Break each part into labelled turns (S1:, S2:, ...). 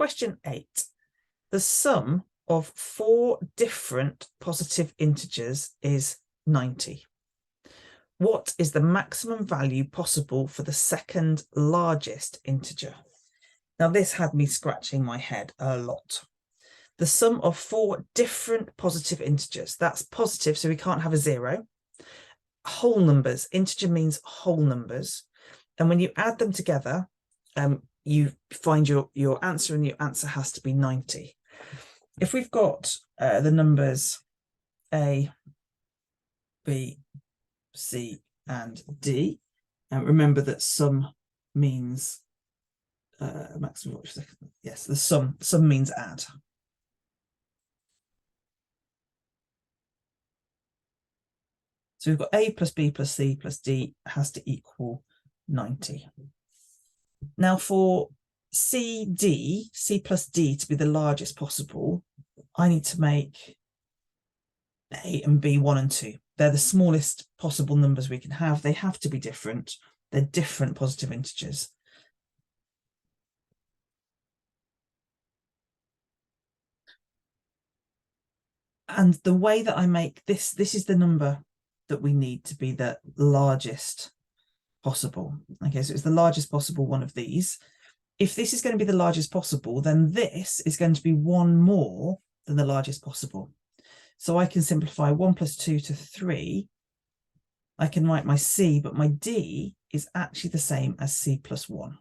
S1: question 8. The sum of 4 different positive integers is 90. What is the maximum value possible for the second largest integer? Now, this had me scratching my head a lot. The sum of 4 different positive integers. That's positive, so we can't have a 0. Whole numbers. Integer means whole numbers. And when you add them together, you find your answer, and your answer has to be 90. If we've got the numbers A, B, C, and D, and remember that sum means maximum. Yes, the sum means add. So we've got A plus B plus C plus D has to equal 90. Now for C plus D to be the largest possible, I need to make A and B 1 and 2. They're the smallest possible numbers we can have. They have to be different. They're different positive integers. And the way that I make this is the number that we need to be the largest possible. Okay, so it's the largest possible one of these. If this is going to be the largest possible, then this is going to be 1 more than the largest possible. So I can simplify 1 plus 2 to 3. I can write my C, but my D is actually the same as C plus 1.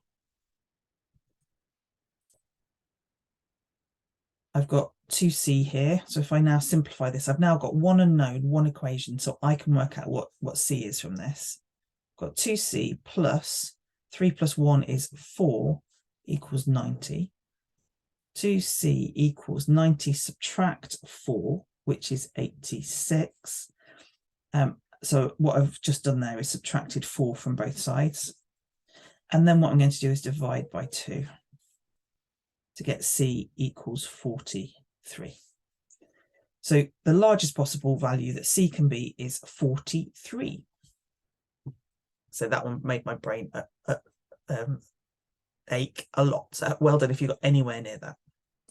S1: I've got 2C here. So if I now simplify this, I've now got 1 unknown, 1 equation, so I can work out what C is from this. I've got 2C plus 3 plus 1 is 4 equals 90. 2C equals 90 subtract 4, which is 86. So what I've just done there is subtracted 4 from both sides. And then what I'm going to do is divide by 2 to get C equals 43. So the largest possible value that C can be is 43. So that one made my brain ache a lot. So well done if you got anywhere near that.